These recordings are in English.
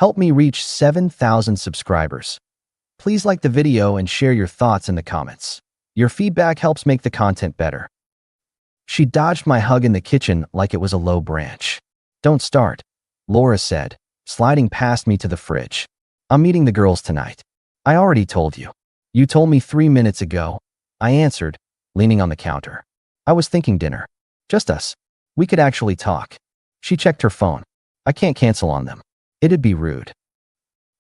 Help me reach 7,000 subscribers. Please like the video and share your thoughts in the comments. Your feedback helps make the content better. She dodged my hug in the kitchen like it was a low branch. Don't start, Laura said, sliding past me to the fridge. I'm meeting the girls tonight. I already told you. You told me 3 minutes ago, I answered, leaning on the counter. I was thinking dinner. Just us. We could actually talk. She checked her phone. I can't cancel on them. It'd be rude.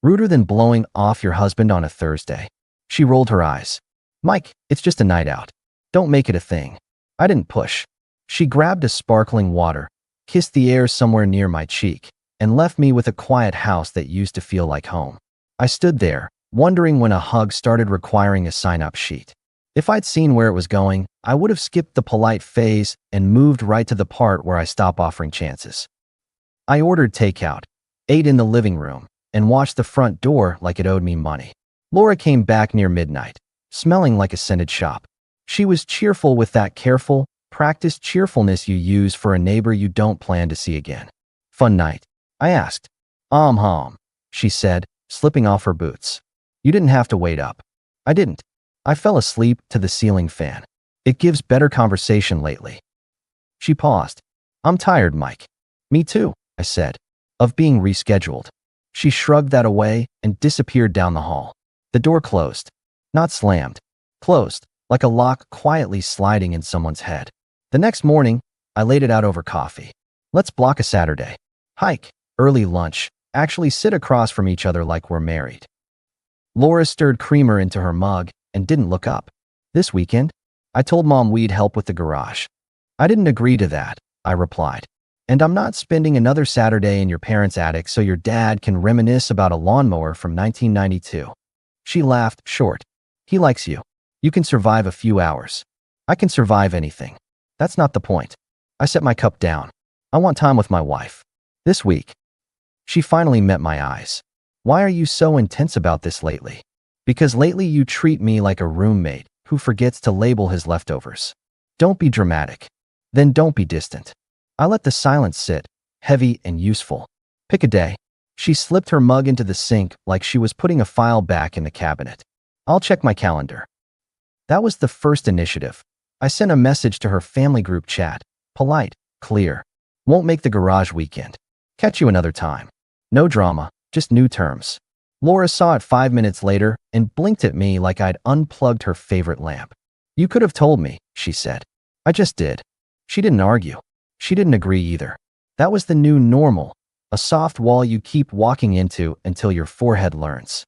Ruder than blowing off your husband on a Thursday. She rolled her eyes. Mike, it's just a night out. Don't make it a thing. I didn't push. She grabbed a sparkling water, kissed the air somewhere near my cheek, and left me with a quiet house that used to feel like home. I stood there, wondering when a hug started requiring a sign-up sheet. If I'd seen where it was going, I would have skipped the polite phase and moved right to the part where I stop offering chances. I ordered takeout, ate in the living room, and watched the front door like it owed me money. Laura came back near midnight, smelling like a scented shop. She was cheerful with that careful, practiced cheerfulness you use for a neighbor you don't plan to see again. Fun night? I asked. She said, slipping off her boots. You didn't have to wait up. I didn't. I fell asleep to the ceiling fan. It gives better conversation lately. She paused. I'm tired, Mike. Me too, I said, of being rescheduled. She shrugged that away and disappeared down the hall. The door closed. Not slammed. Closed, like a lock quietly sliding in someone's head. The next morning, I laid it out over coffee. Let's block a Saturday. Hike, early lunch, actually sit across from each other like we're married. Laura stirred creamer into her mug and didn't look up. This weekend? I told Mom we'd help with the garage. I didn't agree to that, I replied. And I'm not spending another Saturday in your parents' attic so your dad can reminisce about a lawnmower from 1992. She laughed, short. He likes you. You can survive a few hours. I can survive anything. That's not the point. I set my cup down. I want time with my wife. This week. She finally met my eyes. Why are you so intense about this lately? Because lately you treat me like a roommate who forgets to label his leftovers. Don't be dramatic. Then don't be distant. I let the silence sit, heavy and useful. Pick a day. She slipped her mug into the sink like she was putting a file back in the cabinet. I'll check my calendar. That was the first initiative. I sent a message to her family group chat. Polite, clear. Won't make the garage weekend. Catch you another time. No drama, just new terms. Laura saw it 5 minutes later and blinked at me like I'd unplugged her favorite lamp. You could have told me, she said. I just did. She didn't argue. She didn't agree either. That was the new normal, a soft wall you keep walking into until your forehead learns.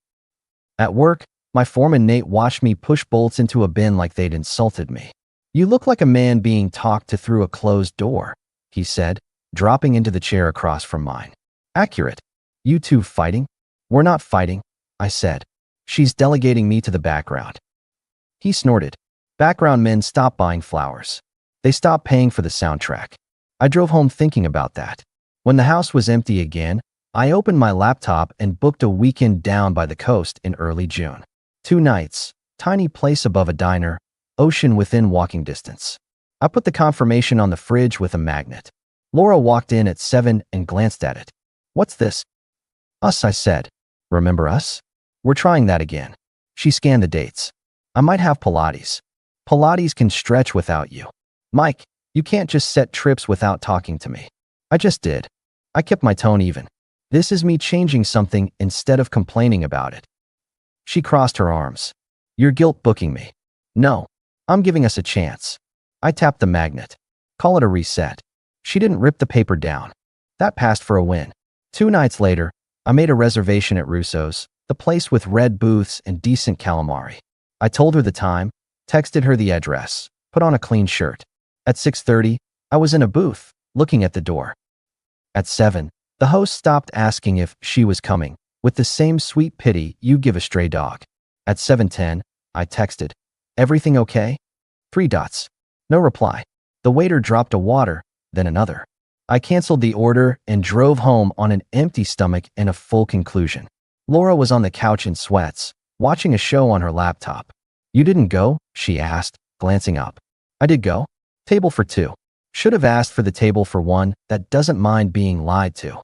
At work, my foreman Nate watched me push bolts into a bin like they'd insulted me. You look like a man being talked to through a closed door, he said, dropping into the chair across from mine. Accurate. You two fighting? We're not fighting, I said. She's delegating me to the background. He snorted. Background men stop buying flowers. They stop paying for the soundtrack. I drove home thinking about that. When the house was empty again, I opened my laptop and booked a weekend down by the coast in early June. 2 nights, tiny place above a diner, ocean within walking distance. I put the confirmation on the fridge with a magnet. Laura walked in at 7 and glanced at it. What's this? Us, I said. Remember us? We're trying that again. She scanned the dates. I might have Pilates. Pilates can stretch without you. Mike, you can't just set trips without talking to me. I just did. I kept my tone even. This is me changing something instead of complaining about it. She crossed her arms. You're guilt booking me. No, I'm giving us a chance. I tapped the magnet. Call it a reset. She didn't rip the paper down. That passed for a win. 2 nights later, I made a reservation at Russo's, the place with red booths and decent calamari. I told her the time, texted her the address, put on a clean shirt. At 6:30, I was in a booth, looking at the door. At 7, the host stopped asking if she was coming, with the same sweet pity you give a stray dog. At 7:10, I texted, everything okay? 3 dots. No reply. The waiter dropped a water, then another. I canceled the order and drove home on an empty stomach and a full conclusion. Laura was on the couch in sweats, watching a show on her laptop. You didn't go? She asked, glancing up. I did go. Table for 2. Should have asked for the table for 1 that doesn't mind being lied to.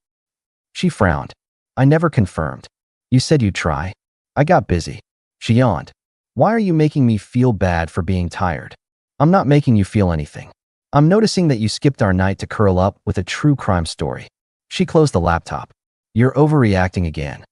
She frowned. I never confirmed. You said you'd try. I got busy. She yawned. Why are you making me feel bad for being tired? I'm not making you feel anything. I'm noticing that you skipped our night to curl up with a true crime story. She closed the laptop. You're overreacting again.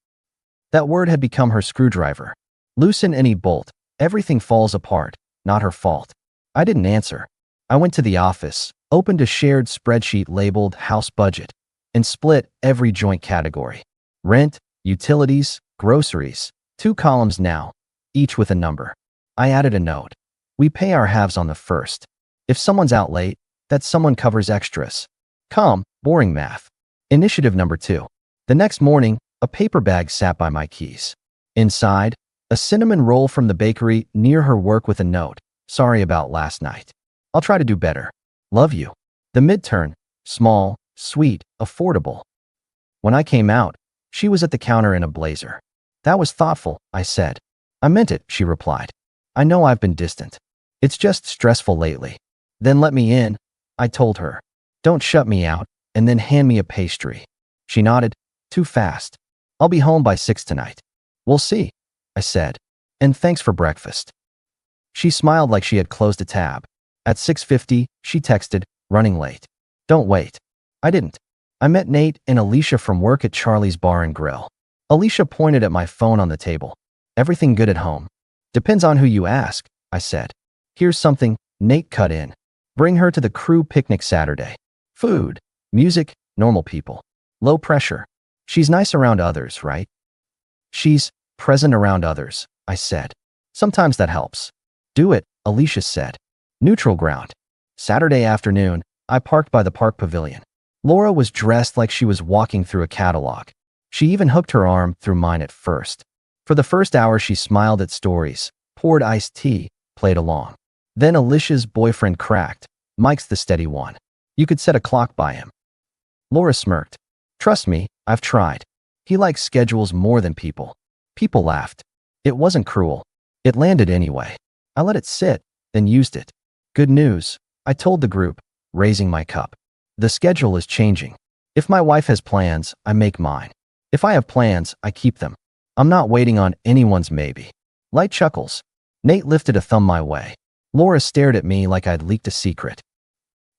That word had become her screwdriver. Loosen any bolt. Everything falls apart. Not her fault. I didn't answer. I went to the office, opened a shared spreadsheet labeled House Budget, and split every joint category. Rent, utilities, groceries. 2 columns now, each with a number. I added a note. We pay our halves on the first. If someone's out late, that someone covers extras. Calm, boring math. Initiative number 2. The next morning, a paper bag sat by my keys. Inside, a cinnamon roll from the bakery near her work with a note. Sorry about last night. I'll try to do better. Love you. The midturn, small, sweet, affordable. When I came out, she was at the counter in a blazer. That was thoughtful, I said. I meant it, she replied. I know I've been distant. It's just stressful lately. Then let me in, I told her. Don't shut me out, and then hand me a pastry. She nodded. Too fast. I'll be home by 6 tonight. We'll see, I said. And thanks for breakfast. She smiled like she had closed a tab. At 6:50, she texted, running late. Don't wait. I didn't. I met Nate and Alicia from work at Charlie's Bar and Grill. Alicia pointed at my phone on the table. Everything good at home? Depends on who you ask, I said. Here's something, Nate cut in. Bring her to the crew picnic Saturday. Food, music, normal people. Low pressure. She's nice around others, right? She's present around others, I said. Sometimes that helps. Do it, Alicia said. Neutral ground. Saturday afternoon, I parked by the park pavilion. Laura was dressed like she was walking through a catalog. She even hooked her arm through mine at first. For the first hour, she smiled at stories, poured iced tea, played along. Then Alicia's boyfriend cracked. Mike's the steady one. You could set a clock by him. Laura smirked. Trust me, I've tried. He likes schedules more than people. People laughed. It wasn't cruel. It landed anyway. I let it sit, then used it. Good news, I told the group, raising my cup. The schedule is changing. If my wife has plans, I make mine. If I have plans, I keep them. I'm not waiting on anyone's maybe. Light chuckles. Nate lifted a thumb my way. Laura stared at me like I'd leaked a secret.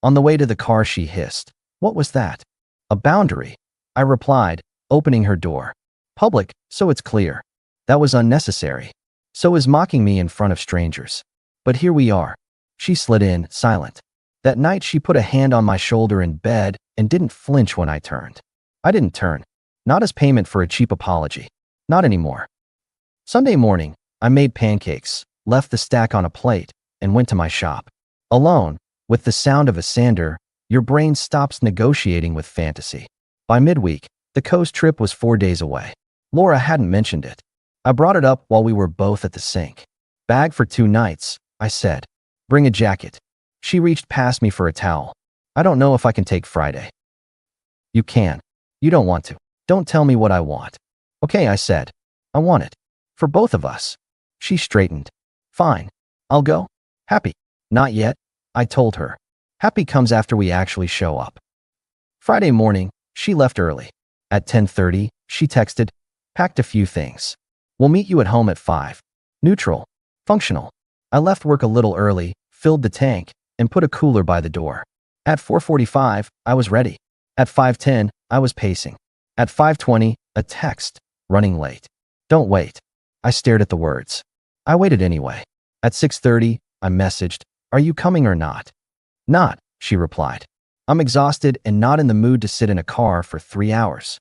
On the way to the car, she hissed. What was that? A boundary, I replied, opening her door. Public, so it's clear. That was unnecessary. So is mocking me in front of strangers. But here we are. She slid in, silent. That night, she put a hand on my shoulder in bed and didn't flinch when I turned. I didn't turn. Not as payment for a cheap apology. Not anymore. Sunday morning, I made pancakes, left the stack on a plate, and went to my shop. Alone, with the sound of a sander, your brain stops negotiating with fantasy. By midweek, the coast trip was 4 days away. Laura hadn't mentioned it. I brought it up while we were both at the sink. Bag for 2 nights, I said. Bring a jacket. She reached past me for a towel. I don't know if I can take Friday. You can. You don't want to. Don't tell me what I want. Okay, I said. I want it. For both of us. She straightened. Fine. I'll go. Happy. Not yet, I told her. Happy comes after we actually show up. Friday morning, she left early. At 10:30, she texted, packed a few things. We'll meet you at home at 5. Neutral. Functional. I left work a little early, filled the tank, and put a cooler by the door. At 4:45, I was ready. At 5:10, I was pacing. At 5:20, a text, running late. Don't wait. I stared at the words. I waited anyway. At 6:30, I messaged, are you coming or not? Not, she replied. I'm exhausted and not in the mood to sit in a car for 3 hours.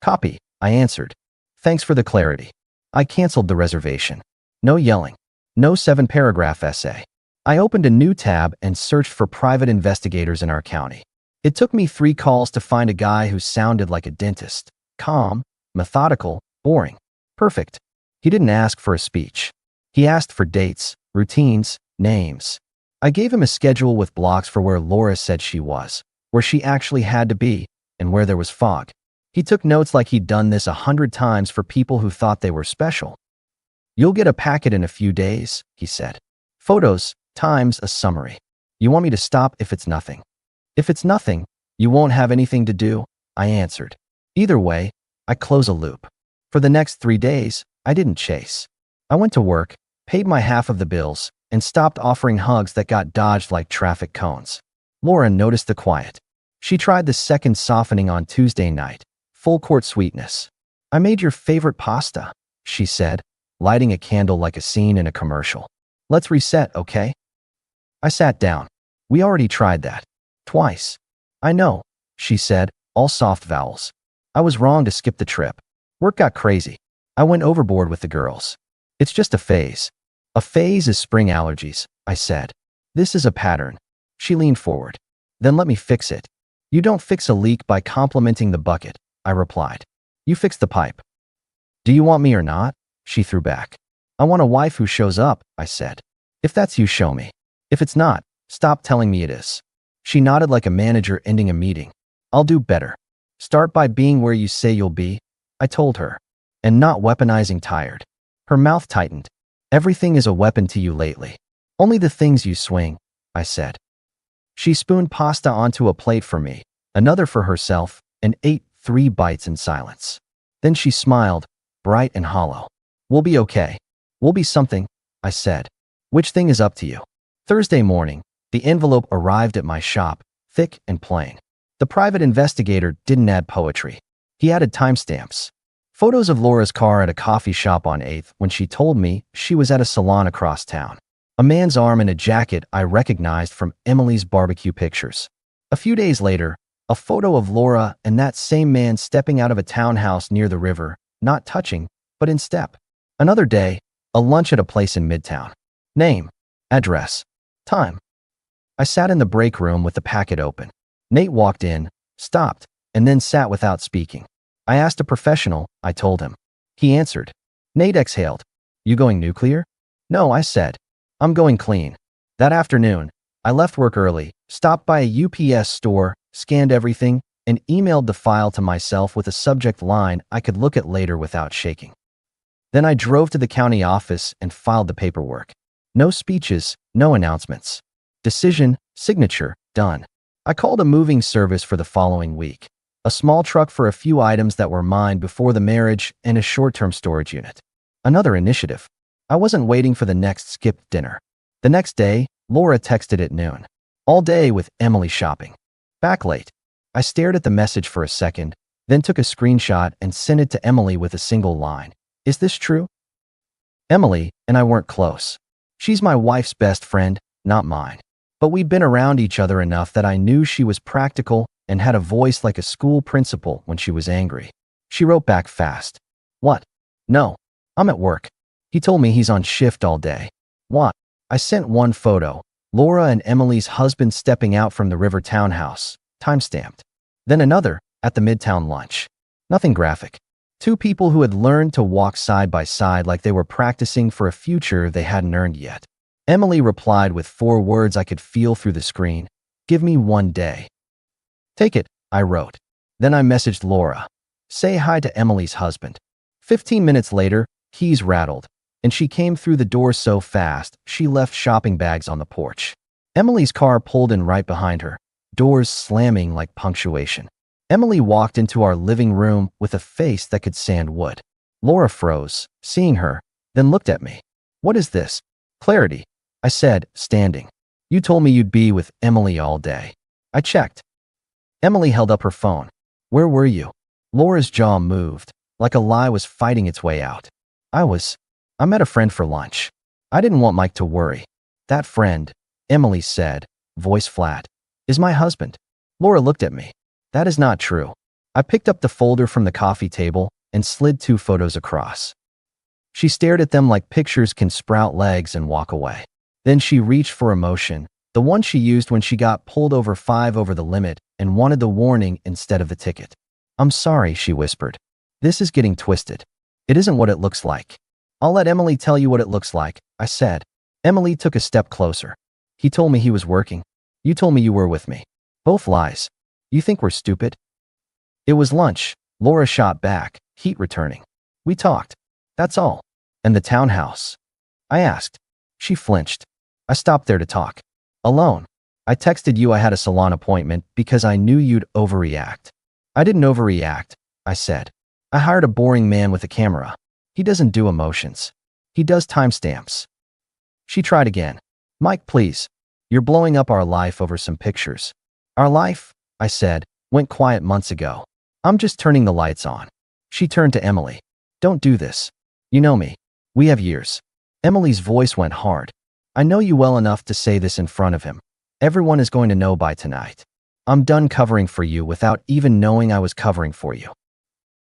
Copy, I answered. Thanks for the clarity. I canceled the reservation. No yelling. No 7-paragraph essay. I opened a new tab and searched for private investigators in our county. It took me 3 calls to find a guy who sounded like a dentist. Calm, methodical, boring. Perfect. He didn't ask for a speech. He asked for dates, routines, names. I gave him a schedule with blocks for where Laura said she was, where she actually had to be, and where there was fog. He took notes like he'd done this 100 times for people who thought they were special. You'll get a packet in a few days, he said. Photos, times, a summary. You want me to stop if it's nothing? If it's nothing, you won't have anything to do, I answered. Either way, I close a loop. For the next 3 days, I didn't chase. I went to work, paid my half of the bills, and stopped offering hugs that got dodged like traffic cones. Laura noticed the quiet. She tried the second softening on Tuesday night, full court sweetness. I made your favorite pasta, she said, lighting a candle like a scene in a commercial. Let's reset, okay? I sat down. We already tried that. Twice. I know, she said, all soft vowels. I was wrong to skip the trip. Work got crazy. I went overboard with the girls. It's just a phase. A phase is spring allergies, I said. This is a pattern. She leaned forward. Then let me fix it. You don't fix a leak by complimenting the bucket, I replied. You fix the pipe. Do you want me or not? She threw back. I want a wife who shows up, I said. If that's you, show me. If it's not, stop telling me it is. She nodded like a manager ending a meeting. I'll do better. Start by being where you say you'll be, I told her, and not weaponizing tired. Her mouth tightened. Everything is a weapon to you lately. Only the things you swing, I said. She spooned pasta onto a plate for me, another for herself, and ate 3 bites in silence. Then she smiled, bright and hollow. We'll be okay. We'll be something, I said. Which thing is up to you? Thursday morning, the envelope arrived at my shop, thick and plain. The private investigator didn't add poetry. He added timestamps. Photos of Laura's car at a coffee shop on 8th when she told me she was at a salon across town. A man's arm in a jacket I recognized from Emily's barbecue pictures. A few days later, a photo of Laura and that same man stepping out of a townhouse near the river, not touching, but in step. Another day, a lunch at a place in Midtown. Name, address, time. I sat in the break room with the packet open. Nate walked in, stopped, and then sat without speaking. I asked a professional, I told him. He answered. Nate exhaled. You going nuclear? No, I said. I'm going clean. That afternoon, I left work early, stopped by a UPS store, scanned everything, and emailed the file to myself with a subject line I could look at later without shaking. Then I drove to the county office and filed the paperwork. No speeches, no announcements. Decision, signature, done. I called a moving service for the following week. A small truck for a few items that were mine before the marriage and a short-term storage unit. Another initiative. I wasn't waiting for the next skipped dinner. The next day, Laura texted at noon. All day with Emily shopping. Back late. I stared at the message for a second, then took a screenshot and sent it to Emily with a single line. Is this true? Emily and I weren't close. She's my wife's best friend, not mine. But we'd been around each other enough that I knew she was practical and had a voice like a school principal when she was angry. She wrote back fast. What? No. I'm at work. He told me he's on shift all day. What? I sent one photo. Laura and Emily's husband stepping out from the river townhouse, timestamped. Then another, at the Midtown lunch. Nothing graphic. 2 people who had learned to walk side by side like they were practicing for a future they hadn't earned yet. Emily replied with 4 words I could feel through the screen. Give me 1 day. Take it, I wrote. Then I messaged Laura. Say hi to Emily's husband. 15 minutes later, keys rattled, and she came through the door so fast she left shopping bags on the porch. Emily's car pulled in right behind her, doors slamming like punctuation. Emily walked into our living room with a face that could sand wood. Laura froze, seeing her, then looked at me. What is this? Clarity, I said, standing. You told me you'd be with Emily all day. I checked. Emily held up her phone. Where were you? Laura's jaw moved, like a lie was fighting its way out. I met a friend for lunch. I didn't want Mike to worry. That friend, Emily said, voice flat, is my husband. Laura looked at me. That is not true. I picked up the folder from the coffee table and slid 2 photos across. She stared at them like pictures can sprout legs and walk away. Then she reached for emotion, the one she used when she got pulled over 5 over the limit and wanted the warning instead of the ticket. I'm sorry, she whispered. This is getting twisted. It isn't what it looks like. I'll let Emily tell you what it looks like, I said. Emily took a step closer. He told me he was working. You told me you were with me. Both lies. You think we're stupid? It was lunch. Laura shot back, heat returning. We talked. That's all. And the townhouse? I asked. She flinched. I stopped there to talk. Alone. I texted you I had a salon appointment because I knew you'd overreact. I didn't overreact, I said. I hired a boring man with a camera. He doesn't do emotions. He does timestamps. She tried again. Mike, please. You're blowing up our life over some pictures. Our life, I said, went quiet months ago. I'm just turning the lights on. She turned to Emily. Don't do this. You know me. We have years. Emily's voice went hard. I know you well enough to say this in front of him. Everyone is going to know by tonight. I'm done covering for you without even knowing I was covering for you.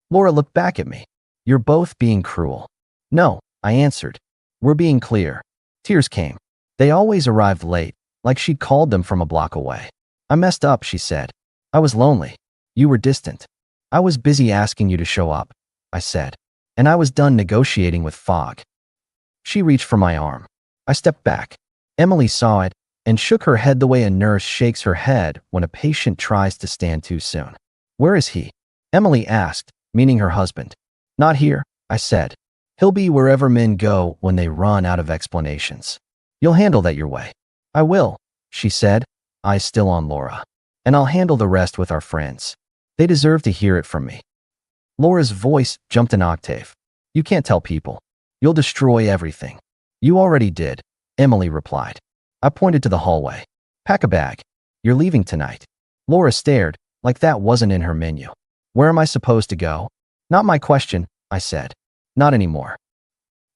Laura looked back at me. You're both being cruel. No, I answered. We're being clear. Tears came. They always arrived late, like she'd called them from a block away. I messed up, she said. I was lonely. You were distant. I was busy asking you to show up, I said. And I was done negotiating with Fogg. She reached for my arm. I stepped back. Emily saw it and shook her head the way a nurse shakes her head when a patient tries to stand too soon. Where is he? Emily asked, meaning her husband. Not here, I said. He'll be wherever men go when they run out of explanations. You'll handle that your way. I will, she said, eyes still on Laura. And I'll handle the rest with our friends. They deserve to hear it from me. Laura's voice jumped an octave. You can't tell people. You'll destroy everything. You already did, Emily replied. I pointed to the hallway. Pack a bag. You're leaving tonight. Laura stared, like that wasn't in her menu. Where am I supposed to go? Not my question, I said. Not anymore.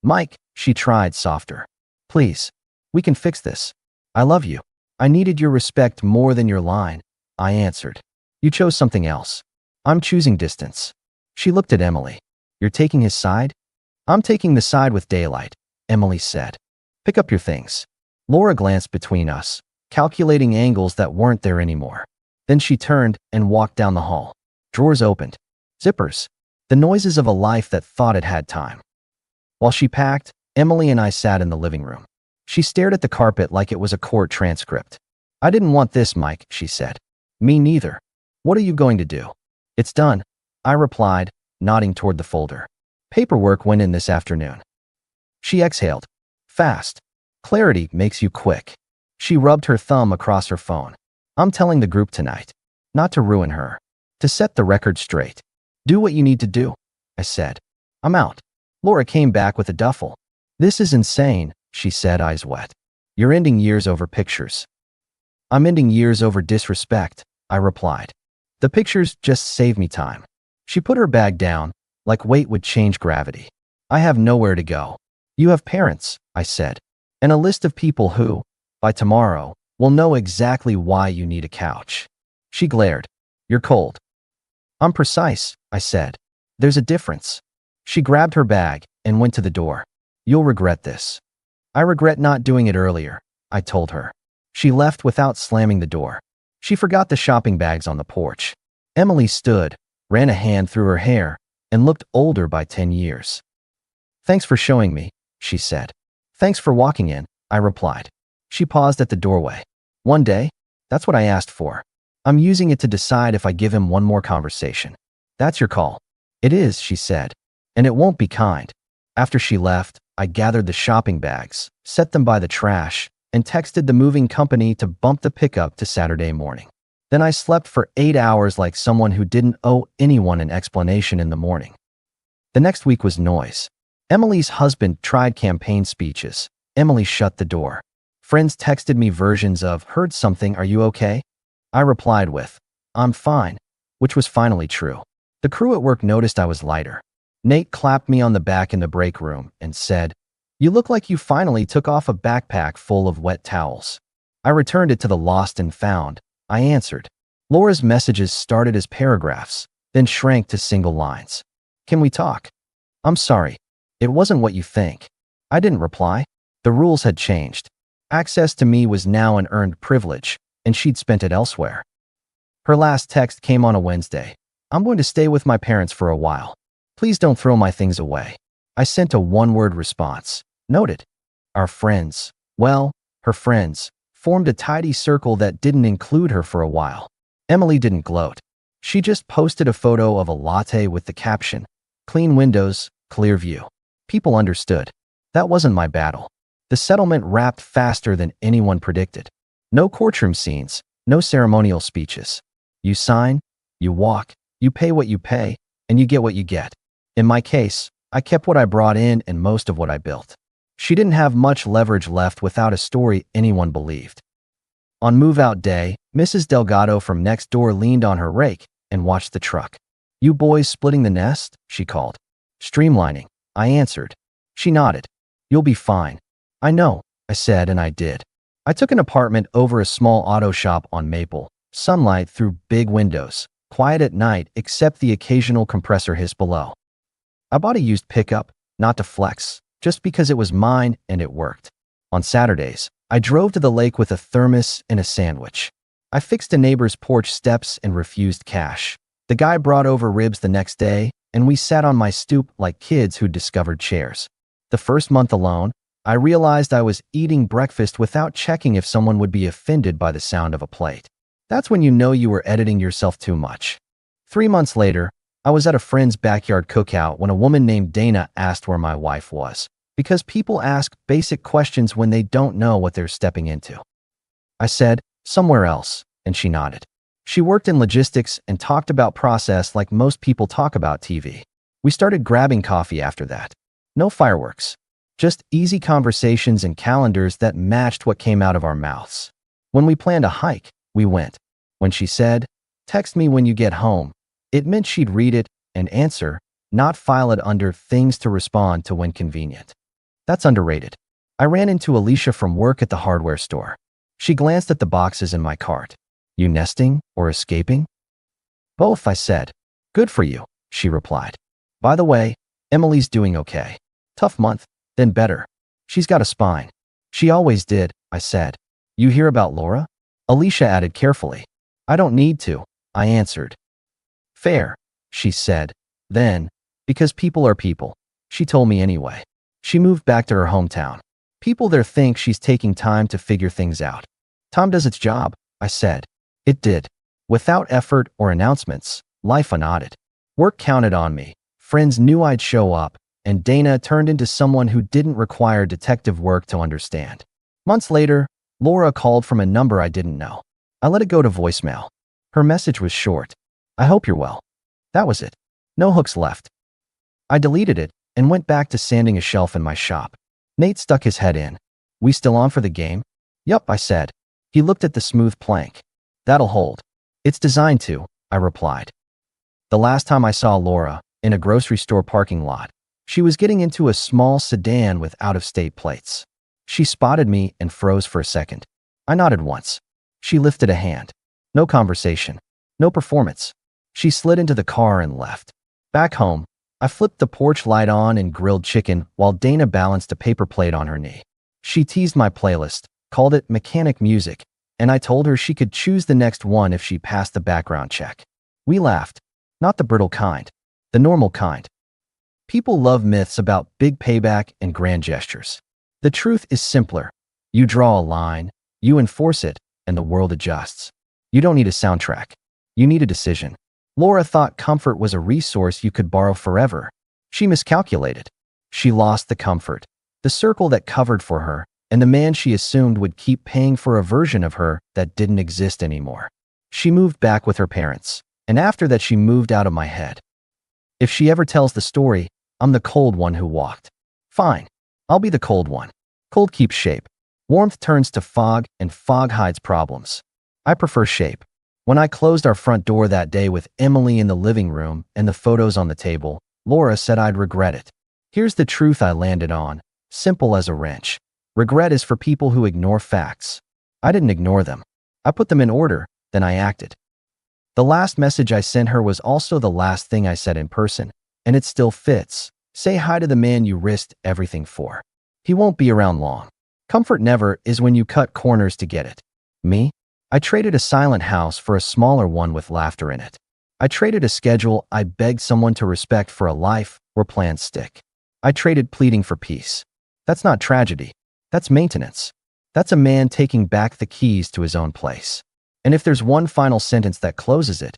Mike, she tried softer. Please. We can fix this. I love you. I needed your respect more than your line, I answered. You chose something else. I'm choosing distance. She looked at Emily. You're taking his side? I'm taking the side with daylight, Emily said. Pick up your things. Laura glanced between us, calculating angles that weren't there anymore. Then she turned and walked down the hall. Drawers opened. Zippers. The noises of a life that thought it had time. While she packed, Emily and I sat in the living room. She stared at the carpet like it was a court transcript. I didn't want this, Mike, she said. Me neither. What are you going to do? It's done, I replied, nodding toward the folder. Paperwork went in this afternoon. She exhaled. Fast. Clarity makes you quick. She rubbed her thumb across her phone. I'm telling the group tonight. Not to ruin her. To set the record straight. Do what you need to do, I said. I'm out. Laura came back with a duffel. This is insane, she said, eyes wet. You're ending years over pictures. I'm ending years over disrespect, I replied. The pictures just save me time. She put her bag down, like weight would change gravity. I have nowhere to go. You have parents, I said, and a list of people who, by tomorrow, will know exactly why you need a couch. She glared. You're cold. I'm precise, I said. There's a difference. She grabbed her bag and went to the door. You'll regret this. I regret not doing it earlier, I told her. She left without slamming the door. She forgot the shopping bags on the porch. Emily stood, ran a hand through her hair, and looked older by 10 years. Thanks for showing me, she said. Thanks for walking in, I replied. She paused at the doorway. One day? That's what I asked for. I'm using it to decide if I give him one more conversation. That's your call. It is, she said. And it won't be kind. After she left, I gathered the shopping bags, set them by the trash, and texted the moving company to bump the pickup to Saturday morning. Then I slept for 8 hours like someone who didn't owe anyone an explanation in the morning. The next week was noise. Emily's husband tried campaign speeches. Emily shut the door. Friends texted me versions of, heard something, are you okay? I replied with, I'm fine, which was finally true. The crew at work noticed I was lighter. Nate clapped me on the back in the break room and said, you look like you finally took off a backpack full of wet towels. I returned it to the lost and found, I answered. Laura's messages started as paragraphs, then shrank to single lines. Can we talk? I'm sorry. It wasn't what you think. I didn't reply. The rules had changed. Access to me was now an earned privilege, and she'd spent it elsewhere. Her last text came on a Wednesday. I'm going to stay with my parents for a while. Please don't throw my things away. I sent a one-word response. Noted. Our friends, well, her friends, formed a tidy circle that didn't include her for a while. Emily didn't gloat. She just posted a photo of a latte with the caption, clean windows, clear view. People understood. That wasn't my battle. The settlement wrapped faster than anyone predicted. No courtroom scenes, no ceremonial speeches. You sign, you walk, you pay what you pay, and you get what you get. In my case, I kept what I brought in and most of what I built. She didn't have much leverage left without a story anyone believed. On move-out day, Mrs. Delgado from next door leaned on her rake and watched the truck. "You boys splitting the nest?" she called. "Streamlining," I answered. She nodded. "You'll be fine." "I know," I said, and I did. I took an apartment over a small auto shop on Maple, sunlight through big windows, quiet at night except the occasional compressor hiss below. I bought a used pickup, not to flex, just because it was mine and it worked. On Saturdays, I drove to the lake with a thermos and a sandwich. I fixed a neighbor's porch steps and refused cash. The guy brought over ribs the next day, and we sat on my stoop like kids who discovered chairs. The first month alone, I realized I was eating breakfast without checking if someone would be offended by the sound of a plate. That's when you know you were editing yourself too much. 3 months later, I was at a friend's backyard cookout when a woman named Dana asked where my wife was, because people ask basic questions when they don't know what they're stepping into. I said, "Somewhere else," and she nodded. She worked in logistics and talked about process like most people talk about TV. We started grabbing coffee after that. No fireworks. Just easy conversations and calendars that matched what came out of our mouths. When we planned a hike, we went. When she said, "Text me when you get home," it meant she'd read it and answer, not file it under things to respond to when convenient. That's underrated. I ran into Alicia from work at the hardware store. She glanced at the boxes in my cart. "You nesting or escaping?" "Both," I said. "Good for you," she replied. "By the way, Emily's doing okay. Tough month, then better. She's got a spine." "She always did," I said. "You hear about Laura?" Alicia added carefully. "I don't need to," I answered. "Fair," she said. Then, because people are people, she told me anyway. She moved back to her hometown. People there think she's taking time to figure things out. "Time does its job," I said. It did. Without effort or announcements, life nodded. Work counted on me. Friends knew I'd show up, and Dana turned into someone who didn't require detective work to understand. Months later, Laura called from a number I didn't know. I let it go to voicemail. Her message was short. "I hope you're well." That was it. No hooks left. I deleted it and went back to sanding a shelf in my shop. Nate stuck his head in. "We still on for the game?" "Yup," I said. He looked at the smooth plank. "That'll hold." "It's designed to," I replied. The last time I saw Laura, in a grocery store parking lot, she was getting into a small sedan with out-of-state plates. She spotted me and froze for a second. I nodded once. She lifted a hand. No conversation. No performance. She slid into the car and left. Back home, I flipped the porch light on and grilled chicken while Dana balanced a paper plate on her knee. She teased my playlist, called it mechanic music, and I told her she could choose the next one if she passed the background check. We laughed. Not the brittle kind. The normal kind. People love myths about big payback and grand gestures. The truth is simpler. You draw a line, you enforce it, and the world adjusts. You don't need a soundtrack. You need a decision. Laura thought comfort was a resource you could borrow forever. She miscalculated. She lost the comfort, the circle that covered for her, and the man she assumed would keep paying for a version of her that didn't exist anymore. She moved back with her parents, and after that she moved out of my head. If she ever tells the story, I'm the cold one who walked. Fine. I'll be the cold one. Cold keeps shape. Warmth turns to fog, and fog hides problems. I prefer shape. When I closed our front door that day with Emily in the living room and the photos on the table, Laura said I'd regret it. Here's the truth I landed on, simple as a wrench. Regret is for people who ignore facts. I didn't ignore them. I put them in order, then I acted. The last message I sent her was also the last thing I said in person, and it still fits. Say hi to the man you risked everything for. He won't be around long. Comfort never is when you cut corners to get it. Me? I traded a silent house for a smaller one with laughter in it. I traded a schedule I begged someone to respect for a life where plans stick. I traded pleading for peace. That's not tragedy. That's maintenance. That's a man taking back the keys to his own place. And if there's one final sentence that closes it,